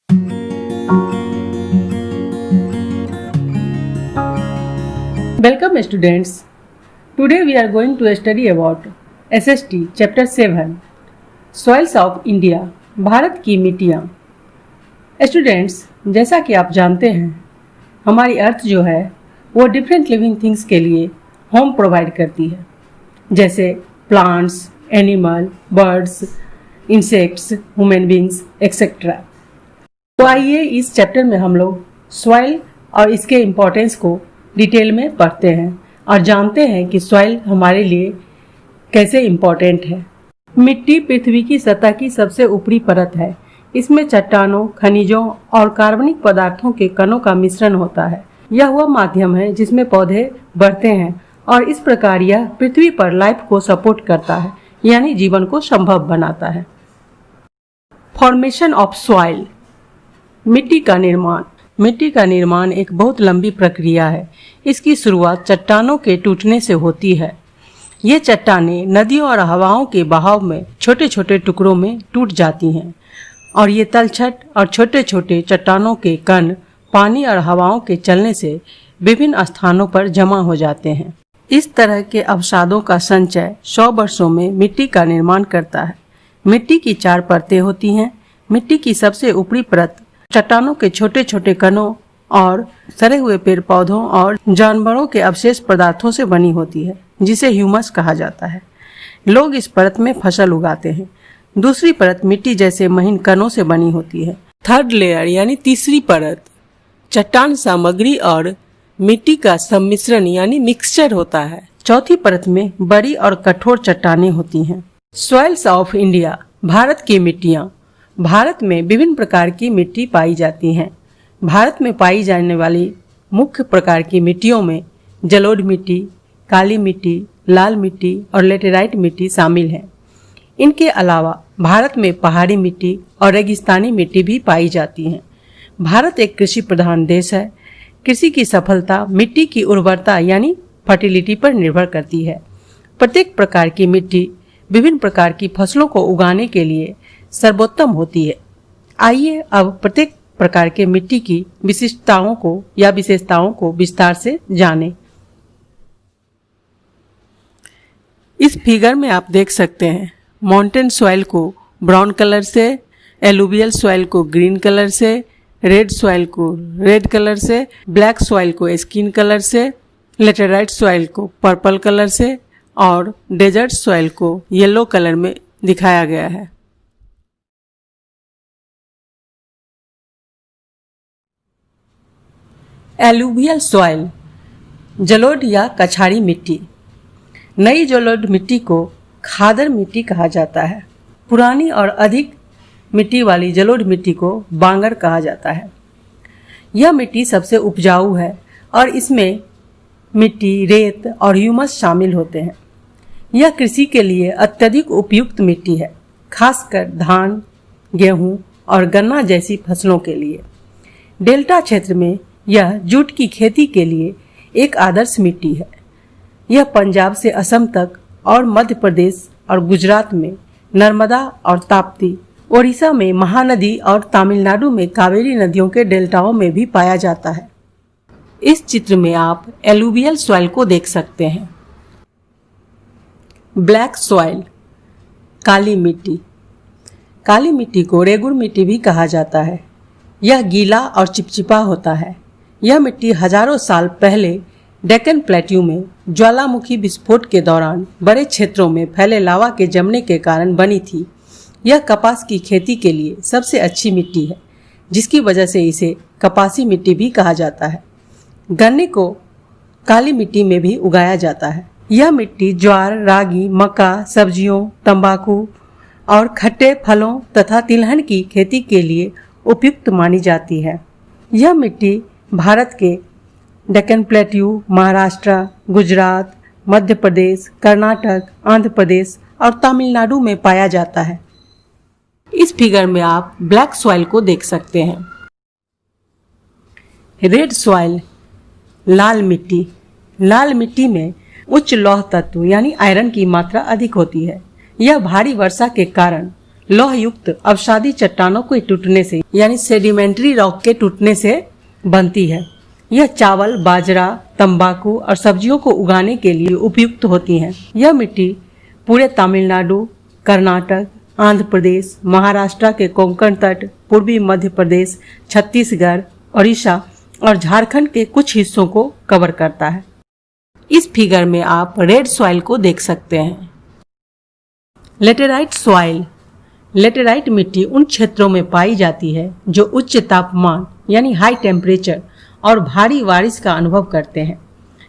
Welcome students. Today we are going to study about SST Chapter 7 Soils of India Bharat की मिट्टियाँ। Students, जैसा कि आप जानते हैं हमारी अर्थ जो है वो डिफरेंट लिविंग थिंग्स के लिए होम प्रोवाइड करती है, जैसे plants, animal, birds, insects, human beings etcetera. तो आइए इस चैप्टर में हम लोग सॉइल और इसके इम्पोर्टेंस को डिटेल में पढ़ते हैं और जानते हैं कि सॉइल हमारे लिए कैसे इम्पोर्टेंट है। मिट्टी पृथ्वी की सतह की सबसे ऊपरी परत है। इसमें चट्टानों, खनिजों और कार्बनिक पदार्थों के कणों का मिश्रण होता है। यह वह माध्यम है जिसमें पौधे बढ़ते हैं और इस प्रकार यह पृथ्वी पर लाइफ को सपोर्ट करता है, यानी जीवन को संभव बनाता है। फॉर्मेशन ऑफ सॉइल, मिट्टी का निर्माण। मिट्टी का निर्माण एक बहुत लंबी प्रक्रिया है। इसकी शुरुआत चट्टानों के टूटने से होती है। ये चट्टानें नदियों और हवाओं के बहाव में छोटे छोटे टुकड़ों में टूट जाती हैं और ये तलछट और छोटे छोटे चट्टानों के कण पानी और हवाओं के चलने से विभिन्न स्थानों पर जमा हो जाते हैं। इस तरह के अवसादों का संचय 100 वर्षों में मिट्टी का निर्माण करता है। मिट्टी की 4 परतें होती हैं। मिट्टी की सबसे ऊपरी परत चट्टानों के छोटे छोटे कणों और सड़े हुए पेड़ पौधों और जानवरों के अवशेष पदार्थों से बनी होती है, जिसे ह्यूमस कहा जाता है। लोग इस परत में फसल उगाते हैं। दूसरी परत मिट्टी जैसे महीन कणों से बनी होती है। थर्ड लेयर यानी तीसरी परत चट्टान सामग्री और मिट्टी का सम्मिश्रण यानी मिक्सचर होता है। चौथी परत में बड़ी और कठोर चट्टानें होती हैं। सॉइल्स ऑफ इंडिया भारत की मिट्टियाँ। भारत में विभिन्न प्रकार की मिट्टी पाई जाती हैं। भारत में पाई जाने वाली मुख्य प्रकार की मिट्टियों में जलोढ़ मिट्टी, काली मिट्टी, लाल मिट्टी और लेटेराइट मिट्टी शामिल है। इनके अलावा भारत में पहाड़ी मिट्टी और रेगिस्तानी मिट्टी भी पाई जाती हैं। भारत एक कृषि प्रधान देश है। कृषि की सफलता मिट्टी की उर्वरता यानी फर्टिलिटी पर निर्भर करती है। प्रत्येक प्रकार की मिट्टी विभिन्न प्रकार की फसलों को उगाने के लिए सर्वोत्तम होती है। आइए अब प्रत्येक प्रकार के मिट्टी की विशेषताओं को विस्तार से जानें। इस फिगर में आप देख सकते हैं माउंटेन सॉइल को ब्राउन कलर से, एलुवियल सॉइल को ग्रीन कलर से, रेड सॉइल को रेड कलर से, ब्लैक सॉइल को स्किन कलर से, लेटेराइट सॉइल को पर्पल कलर से और डेजर्ट सॉइल को येलो कलर में दिखाया गया है। एलुवियल सॉइल, जलोढ़ या कछारी मिट्टी। नई जलोढ़ मिट्टी को खादर मिट्टी कहा जाता है। पुरानी और अधिक मिट्टी वाली जलोढ़ मिट्टी को बांगर कहा जाता है। यह मिट्टी सबसे उपजाऊ है और इसमें मिट्टी, रेत और ह्यूमस शामिल होते हैं। यह कृषि के लिए अत्यधिक उपयुक्त मिट्टी है, खासकर धान, गेहूं और गन्ना जैसी फसलों के लिए। डेल्टा क्षेत्र में यह जूट की खेती के लिए एक आदर्श मिट्टी है। यह पंजाब से असम तक और मध्य प्रदेश और गुजरात में नर्मदा और ताप्ती, ओडिशा में महानदी और तमिलनाडु में कावेरी नदियों के डेल्टाओं में भी पाया जाता है। इस चित्र में आप एलुवियल सॉइल को देख सकते हैं। ब्लैक सॉइल, काली मिट्टी। काली मिट्टी को रेगुर मिट्टी भी कहा जाता है। यह गीला और चिपचिपा होता है। यह मिट्टी हजारों साल पहले डेक्कन प्लेट्यू में ज्वालामुखी विस्फोट के दौरान बड़े क्षेत्रों में फैले लावा के जमने के कारण बनी थी। यह कपास की खेती के लिए सबसे अच्छी मिट्टी है, जिसकी वजह से इसे कपासी मिट्टी भी कहा जाता है। गन्ने को काली मिट्टी में भी उगाया जाता है। यह मिट्टी ज्वार, रागी, मक्का, सब्जियों, तंबाकू और खट्टे फलों तथा तिलहन की खेती के लिए उपयुक्त मानी जाती है। यह मिट्टी भारत के डेक्कन प्लेट्यू, महाराष्ट्र, गुजरात, मध्य प्रदेश, कर्नाटक, आंध्र प्रदेश और तमिलनाडु में पाया जाता है। इस फिगर में आप ब्लैक सॉइल को देख सकते हैं। रेड सॉइल, लाल मिट्टी। लाल मिट्टी में उच्च लौह तत्व यानी आयरन की मात्रा अधिक होती है। यह भारी वर्षा के कारण लौह युक्त अवसादी चट्टानों के टूटने से यानी सेडिमेंट्री रॉक के टूटने से बनती है। यह चावल, बाजरा, तंबाकू और सब्जियों को उगाने के लिए उपयुक्त होती है। यह मिट्टी पूरे तमिलनाडु, कर्नाटक, आंध्र प्रदेश, महाराष्ट्र के कोंकण तट, पूर्वी मध्य प्रदेश, छत्तीसगढ़, उड़ीसा और झारखंड के कुछ हिस्सों को कवर करता है। इस फिगर में आप रेड सॉइल को देख सकते हैं। Laterite soil. लेटेराइट मिट्टी उन क्षेत्रों में पाई जाती है जो उच्च तापमान यानी हाई टेम्परेचर और भारी बारिश का अनुभव करते हैं।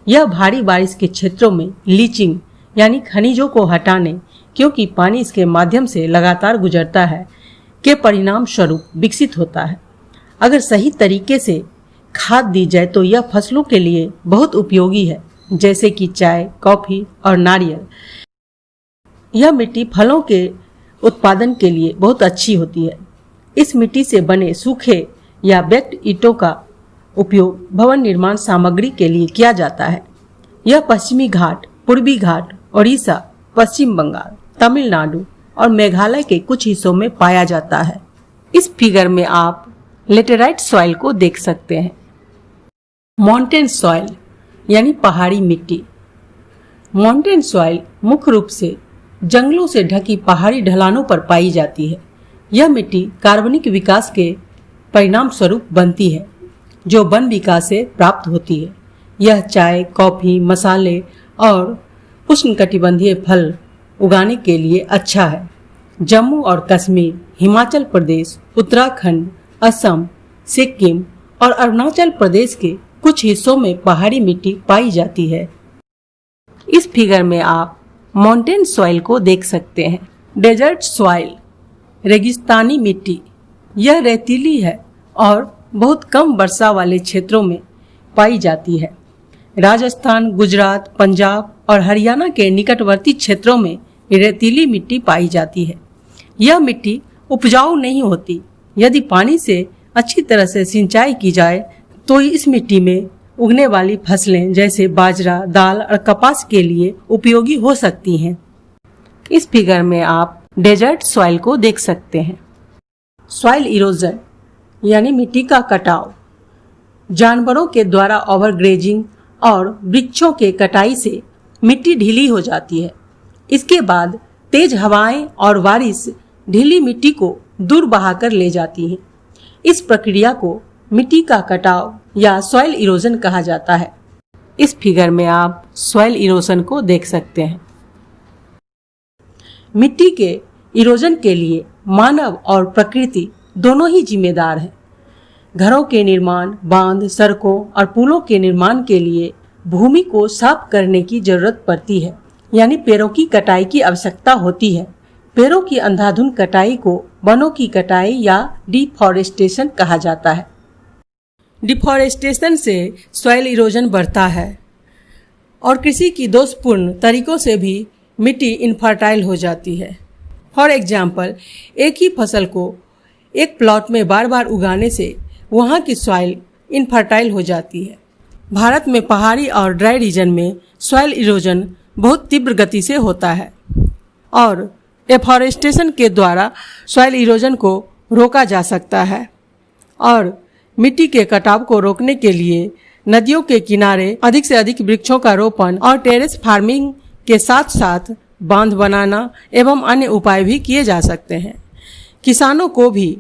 यह भारी बारिश के क्षेत्रों में लीचिंग यानी खनिजों को हटाने, क्योंकि पानी इसके माध्यम से लगातार गुजरता है, के परिणाम स्वरूप विकसित होता है। अगर सही तरीके से खाद दी जाए तो यह फसलों के लिए बहुत उपयोगी है, जैसे कि चाय, कॉफी और नारियल। यह मिट्टी फलों के उत्पादन के लिए बहुत अच्छी होती है। इस मिट्टी से बने सूखे या बेक्ड ईंटों का उपयोग भवन निर्माण सामग्री के लिए किया जाता है। यह पश्चिमी घाट, पूर्वी घाट, उड़ीसा, पश्चिम बंगाल, तमिलनाडु और मेघालय के कुछ हिस्सों में पाया जाता है। इस फिगर में आप लेटेराइट सॉइल को देख सकते हैं। माउंटेन सॉइल यानी पहाड़ी मिट्टी। माउंटेन सॉइल मुख्य रूप से जंगलों से ढकी पहाड़ी ढलानों पर पाई जाती है। यह मिट्टी कार्बनिक विकास के परिणाम स्वरूप बनती है, जो वन विकास से प्राप्त होती है। यह चाय, कॉफी, मसाले और उष्णकटिबंधीय फल उगाने के लिए अच्छा है। जम्मू और कश्मीर, हिमाचल प्रदेश, उत्तराखंड, असम, सिक्किम और अरुणाचल प्रदेश के कुछ हिस्सों में पहाड़ी मिट्टी पाई जाती है। इस फिगर में आप माउंटेन सॉइल को देख सकते हैं। डेजर्ट सॉइल, रेगिस्तानी मिट्टी। यह रेतीली है और बहुत कम वर्षा वाले क्षेत्रों में पाई जाती है। राजस्थान, गुजरात, पंजाब और हरियाणा के निकटवर्ती क्षेत्रों में रेतीली मिट्टी पाई जाती है। यह मिट्टी उपजाऊ नहीं होती। यदि पानी से अच्छी तरह से सिंचाई की जाए तो इस मिट्टी में उगने वाली फसलें जैसे बाजरा, दाल और कपास के लिए उपयोगी हो सकती हैं। इस फिगर में आप डेजर्ट सॉइल को देख सकते हैं। सॉइल इरोजन यानी मिट्टी का कटाव। जानवरों के द्वारा ओवरग्रेजिंग और वृक्षों के कटाई से मिट्टी ढीली हो जाती है। इसके बाद तेज हवाएं और बारिश ढीली मिट्टी को दूर बहाकर ले जाती हैं। इस प्रक्रिया को मिट्टी का कटाव या सॉइल इरोजन कहा जाता है। इस फिगर में आप सॉइल इरोजन को देख सकते हैं। मिट्टी के इरोजन के लिए मानव और प्रकृति दोनों ही जिम्मेदार हैं। घरों के निर्माण, बांध, सड़कों और पुलों के निर्माण के लिए भूमि को साफ करने की जरूरत पड़ती है, यानी पेड़ों की कटाई की आवश्यकता होती है। पेड़ों की अंधाधुंध कटाई को वनों की कटाई या डिफॉरेस्टेशन कहा जाता है। डिफॉरेस्टेशन से सॉइल इरोजन बढ़ता है और कृषि की दोषपूर्ण तरीकों से भी मिट्टी इनफर्टाइल हो जाती है। फॉर एग्जाम्पल, एक ही फसल को एक प्लॉट में बार बार उगाने से वहाँ की सॉइल इनफर्टाइल हो जाती है। भारत में पहाड़ी और ड्राई रीजन में सॉइल इरोजन बहुत तीव्र गति से होता है और डिफॉरेस्टेशन के द्वारा सॉइल इरोजन को रोका जा सकता है। और मिट्टी के कटाव को रोकने के लिए नदियों के किनारे अधिक से अधिक वृक्षों का रोपण और टेरेस फार्मिंग के साथ साथ बांध बनाना एवं अन्य उपाय भी किए जा सकते हैं। किसानों को भी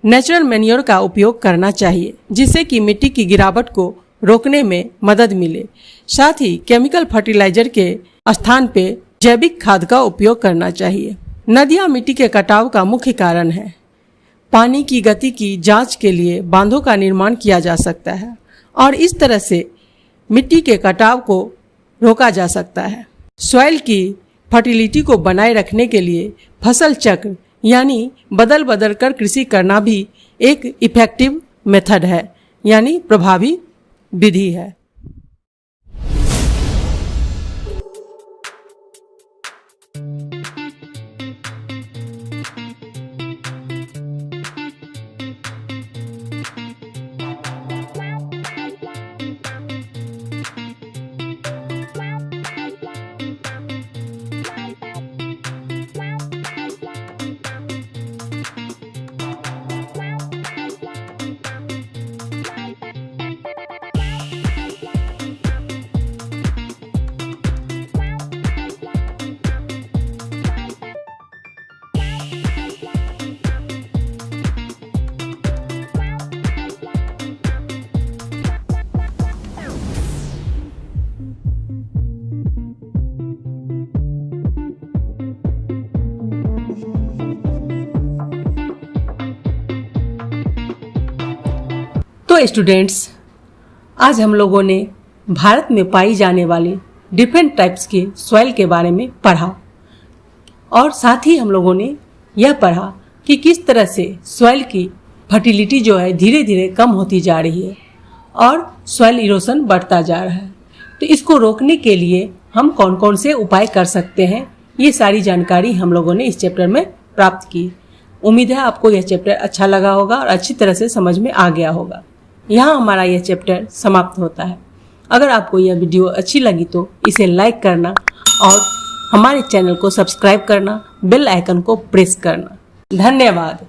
नेचुरल मैन्योर का उपयोग करना चाहिए, जिससे कि मिट्टी की गिरावट को रोकने में मदद मिले। साथ ही केमिकल फर्टिलाइजर के स्थान पे जैविक खाद का उपयोग करना चाहिए। नदियां मिट्टी के कटाव का मुख्य कारण है। पानी की गति की जांच के लिए बांधों का निर्माण किया जा सकता है और इस तरह से मिट्टी के कटाव को रोका जा सकता है। सॉइल की फर्टिलिटी को बनाए रखने के लिए फसल चक्र यानी बदल बदल कर कृषि करना भी एक इफेक्टिव मेथड है, यानी प्रभावी विधि है। तो स्टूडेंट्स, आज हम लोगों ने भारत में पाई जाने वाली डिफरेंट टाइप्स के सॉइल के बारे में पढ़ा और साथ ही हम लोगों ने यह पढ़ा कि किस तरह से सॉइल की फर्टिलिटी जो है धीरे धीरे कम होती जा रही है और सॉइल इरोशन बढ़ता जा रहा है। तो इसको रोकने के लिए हम कौन कौन से उपाय कर सकते हैं, ये सारी जानकारी हम लोगों ने इस चैप्टर में प्राप्त की। उम्मीद है आपको यह चैप्टर अच्छा लगा होगा और अच्छी तरह से समझ में आ गया होगा। यहाँ हमारा यह चैप्टर समाप्त होता है। अगर आपको यह वीडियो अच्छी लगी तो इसे लाइक करना और हमारे चैनल को सब्सक्राइब करना, बेल आइकन को प्रेस करना। धन्यवाद।